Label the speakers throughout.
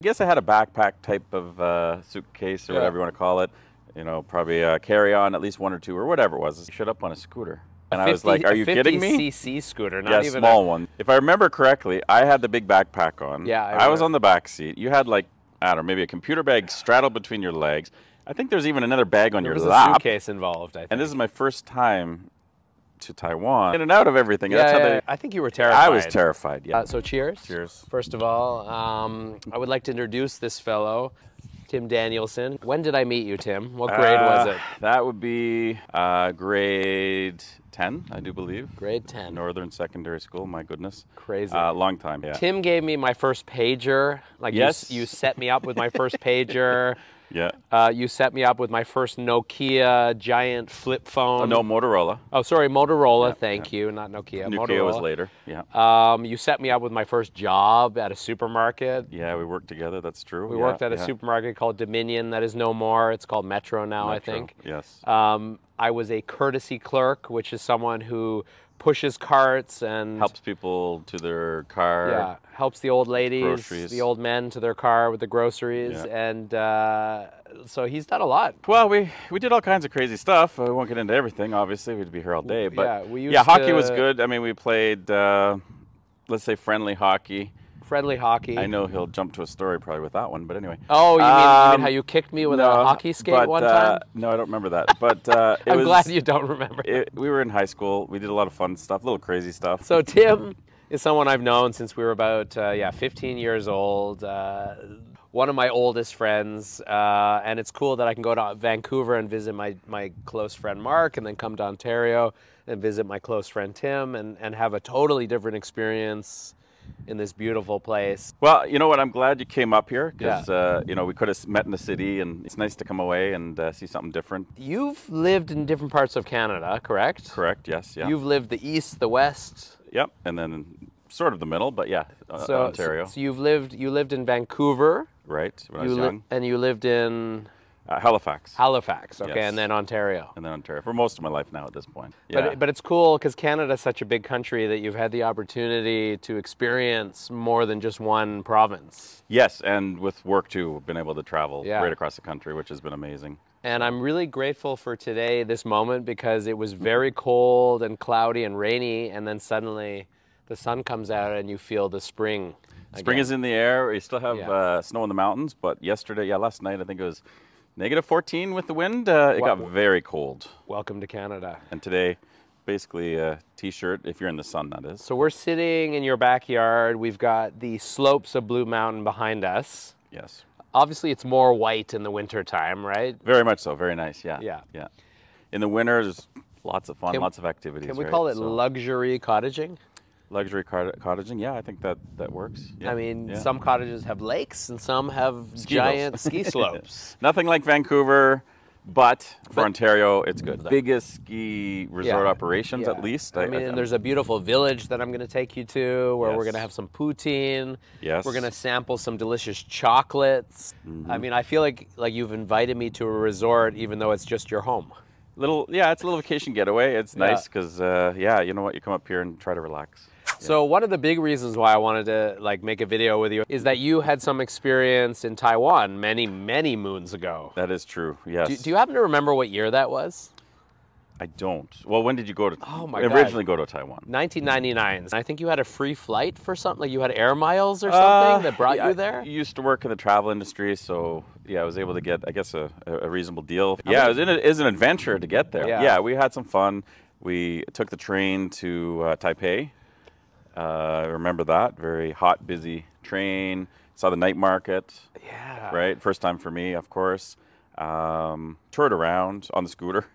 Speaker 1: guess I had a backpack type of suitcase or whatever you want to call it. You know, probably a carry-on, at least one or two or whatever it was. Showed up on a scooter. And I was like, are you kidding me?
Speaker 2: 50cc scooter, not even
Speaker 1: small one. If I remember correctly, I had the big backpack on.
Speaker 2: Yeah,
Speaker 1: I was on the back seat. You had like, I don't know, maybe a computer bag straddled between your legs. I think there's even another bag on your lap.
Speaker 2: There was a suitcase involved, I think.
Speaker 1: And this is my first time to Taiwan. In and out of everything.
Speaker 2: Yeah,
Speaker 1: That's how they,
Speaker 2: I think you were terrified.
Speaker 1: I was terrified, yeah.
Speaker 2: So cheers.
Speaker 1: Cheers.
Speaker 2: First of all, I would like to introduce this fellow, Tim Danielson. When did I meet you, Tim? What grade was it?
Speaker 1: That would be grade 10, I do believe.
Speaker 2: Grade 10.
Speaker 1: Northern Secondary School, my goodness.
Speaker 2: Crazy.
Speaker 1: Long time, yeah.
Speaker 2: Tim gave me my first pager. Like,
Speaker 1: yes.
Speaker 2: You set me up with my first pager.
Speaker 1: Yeah.
Speaker 2: You set me up with my first Nokia giant flip phone.
Speaker 1: Oh, no, Motorola.
Speaker 2: Oh, sorry, Motorola.
Speaker 1: Yeah,
Speaker 2: thank you, not Nokia.
Speaker 1: Nokia
Speaker 2: Motorola.
Speaker 1: was later, yeah.
Speaker 2: You set me up with my first job at a supermarket.
Speaker 1: Yeah, we worked together, that's true.
Speaker 2: We worked at a supermarket called Dominion, that is no more. It's called Metro now, I think.
Speaker 1: Yes.
Speaker 2: I was a courtesy clerk, which is someone who pushes carts and
Speaker 1: helps people to their car.
Speaker 2: Yeah, helps the old ladies,
Speaker 1: groceries.
Speaker 2: The old men to their car with the groceries, and so he's done a lot.
Speaker 1: Well, we did all kinds of crazy stuff. We won't get into everything, obviously. We'd be here all day. But hockey was good. I mean, we played, let's say, friendly hockey.
Speaker 2: Friendly hockey.
Speaker 1: I know he'll jump to a story probably with that one, but anyway.
Speaker 2: Oh, you mean how you kicked me with a hockey skate one time?
Speaker 1: No, I don't remember that. But
Speaker 2: I'm glad you don't remember.
Speaker 1: We were in high school. We did a lot of fun stuff, little crazy stuff.
Speaker 2: So Tim is someone I've known since we were about 15 years old. One of my oldest friends, and it's cool that I can go to Vancouver and visit my close friend Mark, and then come to Ontario and visit my close friend Tim, and have a totally different experience in this beautiful place.
Speaker 1: Well, you know what? I'm glad you came up here because you know, we could have met in the city, and it's nice to come away and see something different.
Speaker 2: You've lived in different parts of Canada, correct?
Speaker 1: Correct. Yes. Yeah.
Speaker 2: You've lived the east, the west.
Speaker 1: Yep, and then sort of the middle, but yeah, Ontario.
Speaker 2: So you lived in Vancouver,
Speaker 1: right? When I was young,
Speaker 2: and you lived in
Speaker 1: Halifax.
Speaker 2: Halifax, okay,
Speaker 1: yes.
Speaker 2: And then Ontario.
Speaker 1: And then Ontario for most of my life now at this point. Yeah.
Speaker 2: But it's cool because Canada's such a big country that you've had the opportunity to experience more than just one province.
Speaker 1: Yes, and with work too, we've been able to travel right across the country, which has been amazing.
Speaker 2: And I'm really grateful for today, this moment, because it was very cold and cloudy and rainy, and then suddenly the sun comes out and you feel the spring.
Speaker 1: Spring is in the air. We still have snow in the mountains, but yesterday, last night, I think it was -14 with the wind. It got very cold.
Speaker 2: Welcome to Canada.
Speaker 1: And today, basically a t-shirt, if you're in the sun, that is.
Speaker 2: So we're sitting in your backyard. We've got the slopes of Blue Mountain behind us.
Speaker 1: Yes.
Speaker 2: Obviously, it's more white in the winter time, right?
Speaker 1: Very much so. Very nice, yeah.
Speaker 2: Yeah.
Speaker 1: In the winter, there's lots of fun, lots of activities.
Speaker 2: Can we call it luxury cottaging?
Speaker 1: Luxury cottaging, yeah, I think that works. Yeah.
Speaker 2: I mean, some cottages have lakes and some have giant ski slopes.
Speaker 1: Nothing like Vancouver, but for Ontario, it's good. Biggest ski resort operations, at least.
Speaker 2: I mean, and there's a beautiful village that I'm going to take you to where we're going to have some poutine.
Speaker 1: Yes.
Speaker 2: We're going to sample some delicious chocolates. I mean, I feel like you've invited me to a resort even though it's just your home.
Speaker 1: It's a little vacation getaway. It's nice because, you know what, you come up here and try to relax.
Speaker 2: So one of the big reasons why I wanted to make a video with you is that you had some experience in Taiwan many, many moons ago.
Speaker 1: That is true, yes.
Speaker 2: Do you happen to remember what year that was?
Speaker 1: I don't. Well, when did you go to originally go to Taiwan?
Speaker 2: 1999. I think you had a free flight for something, like you had air miles or something that brought you there?
Speaker 1: I used to work in the travel industry, so I was able to get, I guess, a reasonable deal. It was an adventure to get there. Yeah, we had some fun. We took the train to Taipei. I remember that. Very hot, busy train. Saw the night market.
Speaker 2: Yeah.
Speaker 1: Right? First time for me, of course. Toured around on the scooter.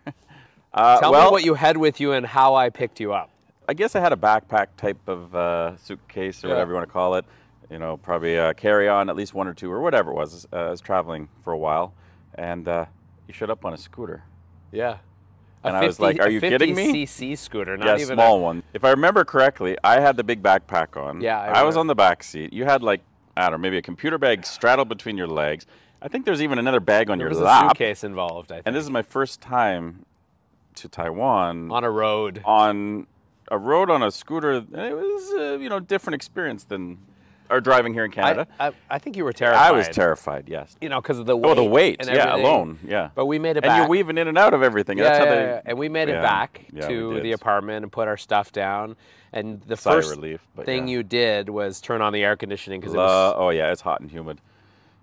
Speaker 2: Tell me what you had with you and how I picked you up.
Speaker 1: I guess I had a backpack type of suitcase or whatever you want to call it. You know, probably a carry-on, at least one or two or whatever it was. I was traveling for a while, and you showed up on a scooter.
Speaker 2: Yeah.
Speaker 1: And I was like, are you kidding me?
Speaker 2: 50cc scooter, not even
Speaker 1: small one. If I remember correctly, I had the big backpack on.
Speaker 2: Yeah,
Speaker 1: I was on the back seat. You had like, I don't know, maybe a computer bag straddled between your legs. I think there's even another bag on your lap.
Speaker 2: There was a suitcase involved, I think.
Speaker 1: And this is my first time to Taiwan.
Speaker 2: On a road.
Speaker 1: On a road on a scooter. And it was, different experience than are driving here in Canada.
Speaker 2: I think you were terrified.
Speaker 1: I was terrified, yes.
Speaker 2: You know, because of the weight.
Speaker 1: Oh, the weight,
Speaker 2: and
Speaker 1: yeah,
Speaker 2: everything.
Speaker 1: alone, yeah.
Speaker 2: But we made it
Speaker 1: and
Speaker 2: back.
Speaker 1: you're weaving in and out of everything. That's how they,
Speaker 2: and we made it back to the apartment and put our stuff down. And the first thing you did was turn on the air conditioning because it was...
Speaker 1: Oh, yeah, it's hot and humid.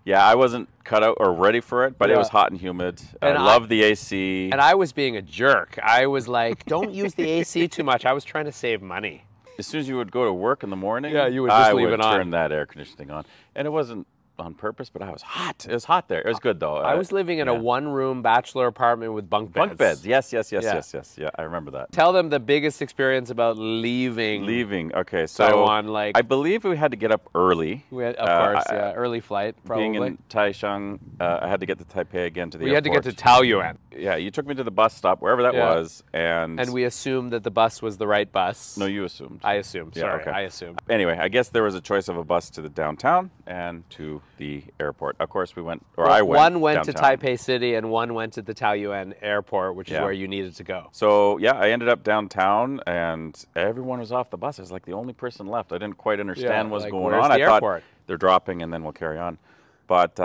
Speaker 1: Yeah, I wasn't cut out or ready for it, but it was hot and humid. And I love the AC.
Speaker 2: And I was being a jerk. I was like, don't use the AC too much. I was trying to save money.
Speaker 1: As soon as you would go to work in the morning,
Speaker 2: you would just leave it on.
Speaker 1: I would turn that air conditioning on. And it wasn't on purpose, but I was hot. It was hot there. It was good, though.
Speaker 2: I was living in a one-room bachelor apartment with bunk beds.
Speaker 1: Bunk beds, yes. Yeah, I remember that.
Speaker 2: Tell them the biggest experience about leaving.
Speaker 1: Okay, so
Speaker 2: Taiwan, like...
Speaker 1: I believe we had to get up early.
Speaker 2: We had, of course, early flight, probably.
Speaker 1: Being in Taishan, I had to get to Taipei again to the airport.
Speaker 2: We had to get to Taoyuan.
Speaker 1: Yeah, you took me to the bus stop, wherever that was, and
Speaker 2: we assumed that the bus was the right bus.
Speaker 1: No, you assumed.
Speaker 2: I assumed, sorry, I assumed.
Speaker 1: Anyway, I guess there was a choice of a bus to the downtown and to the airport. Of course, we went, or I went
Speaker 2: One went
Speaker 1: downtown.
Speaker 2: to Taipei City and one went to the Taoyuan airport, which is where you needed to go.
Speaker 1: So, yeah, I ended up downtown and everyone was off the bus. I was like the only person left. I didn't quite understand what's going on. I thought they're dropping and then we'll carry on. But,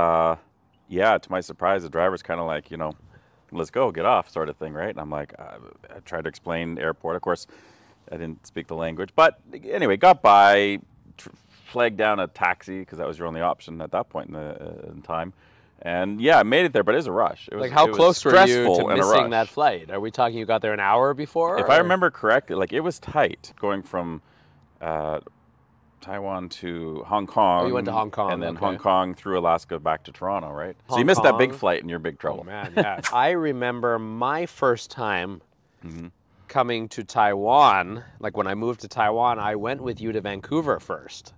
Speaker 1: yeah, to my surprise, the driver's kind of like, you know, let's go, get off sort of thing, right? And I'm like, I tried to explain the airport. Of course, I didn't speak the language. But anyway, got by, flagged down a taxi because that was your only option at that point in time. And yeah, I made it there, but it was a rush. It was,
Speaker 2: like, how close were you to missing that flight? Are we talking you got there an hour before?
Speaker 1: If I remember correctly, like, it was tight going from Taiwan to Hong Kong.
Speaker 2: Oh, you went to Hong Kong.
Speaker 1: And then Hong Kong through Alaska back to Toronto, right? So you missed that big flight and you're in big trouble.
Speaker 2: Oh, man, yeah. I remember my first time coming to Taiwan. Like, when I moved to Taiwan, I went with you to Vancouver first.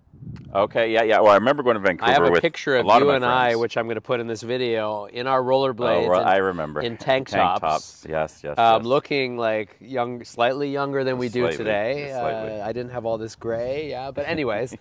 Speaker 1: Okay, yeah. Well, I remember going to Vancouver with
Speaker 2: I have a picture of you and I, which I'm going to put in this video, in our rollerblades.
Speaker 1: Oh, I remember.
Speaker 2: In tank tops.
Speaker 1: Yes.
Speaker 2: Looking like slightly younger than we do today. I didn't have all this gray, but anyways,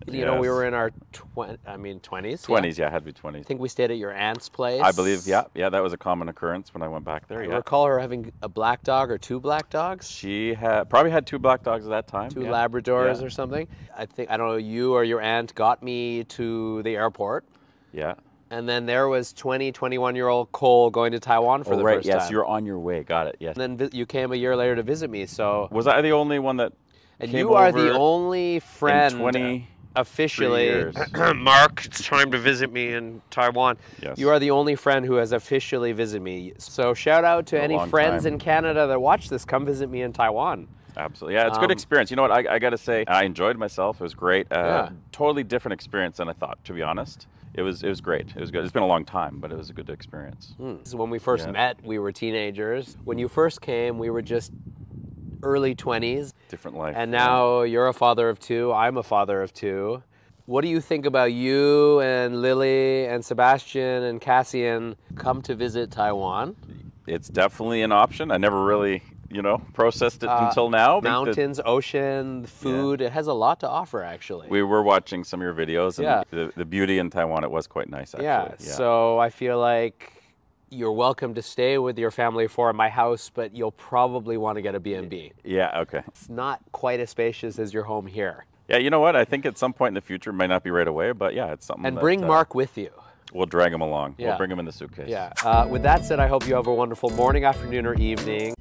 Speaker 2: you know, we were in our 20s.
Speaker 1: 20s, yeah, had to be 20s.
Speaker 2: I think we stayed at your aunt's place.
Speaker 1: I believe, yeah, that was a common occurrence when I went back there.
Speaker 2: I recall her having a black dog or two black dogs.
Speaker 1: She probably had two black dogs at that time.
Speaker 2: Two Labradors or something. I don't know, you or your aunt got me to the airport.
Speaker 1: Yeah.
Speaker 2: And then there was 21-year-old Cole going to Taiwan for the first time.
Speaker 1: Yes, you're on your way. Got it, yes.
Speaker 2: And then you came a year later to visit me, so...
Speaker 1: Was I the only one that
Speaker 2: And you are the only friend...
Speaker 1: In 20...
Speaker 2: Officially, Mark, it's time to visit me in Taiwan.
Speaker 1: Yes.
Speaker 2: You are the only friend who has officially visited me. So shout out to any friends in Canada that watch this. Come visit me in Taiwan.
Speaker 1: Absolutely. Yeah, it's a good experience. You know what, I got to say, I enjoed myself. It was great. Totally different experience than I thought, to be honest. It was great. It was good. It's been a long time, but it was a good experience.
Speaker 2: So when we first met, we were teenagers. When you first came, we were just early 20s.
Speaker 1: Different life.
Speaker 2: And now you're a father of two. I'm a father of two. What do you think about you and Lily and Sebastian and Cassian come to visit Taiwan?
Speaker 1: It's definitely an option. I never really, processed it until now.
Speaker 2: Mountains, ocean, food. It has a lot to offer, actually.
Speaker 1: We were watching some of your videos, and the beauty in Taiwan, it was quite nice, actually.
Speaker 2: Yeah, so I feel like you're welcome to stay with your family at my house, but you'll probably want to get a B&B.
Speaker 1: Yeah, okay.
Speaker 2: It's not quite as spacious as your home here.
Speaker 1: Yeah, you know what? I think at some point in the future, it might not be right away, but yeah, it's something.
Speaker 2: And bring Mark with you.
Speaker 1: We'll drag him along.
Speaker 2: Yeah.
Speaker 1: We'll bring him in the suitcase.
Speaker 2: Yeah. With that said, I hope you have a wonderful morning, afternoon, or evening.